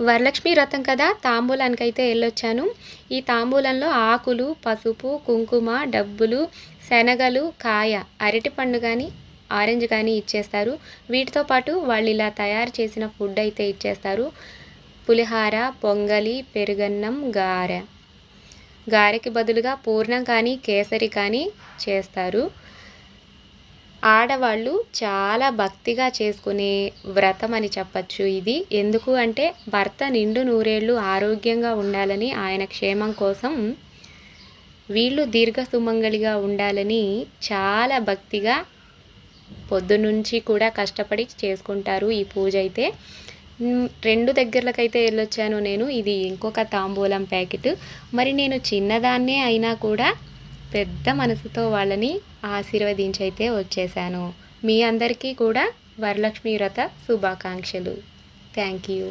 వరలక్ష్మి వ్రతం కదా! తాంబూలానికైతే ఎళ్ళొచ్చాను. ఈ తాంబూలంలో ఆకులు, పసుపు, కుంకుమ, డబ్బులు, శనగలు, కాయ, అరటిపండు గాని, ఆరెంజ్ గాని ఇచ్చేస్తారు. వీటితో పాటు వాళ్ళిలా తయారు చేసిన ఫుడ్ అయితే ఇచ్చేస్తారు. పులిహార, పొంగలి, పెరుగన్నం, గారె. గారెకి బదులుగా పూర్ణం కానీ, కేసరి కానీ చేస్తారు. ఆడవాళ్ళు చాలా భక్తిగా చేసుకునే వ్రతం అని చెప్పచ్చు ఇది. ఎందుకు అంటే భర్త నిండు నూరేళ్ళు ఆరోగ్యంగా ఉండాలని, ఆయన క్షేమం కోసం వీళ్ళు దీర్ఘ సుమంగళిగా ఉండాలని చాలా భక్తిగా పొద్దునుంచి కూడా కష్టపడి చేసుకుంటారు ఈ పూజ అయితే. 2 దగ్గరలకైతే వెళ్ళొచ్చాను నేను. ఇది ఇంకొక తాంబూలం ప్యాకెట్. మరి నేను చిన్నదాన్నే అయినా కూడా పెద్ద మనసుతో వాళ్ళని ఆశీర్వదించైతే వచ్చేసాను. మీ అందరికీ కూడా వరలక్ష్మి వ్రత శుభాకాంక్షలు. Thank you.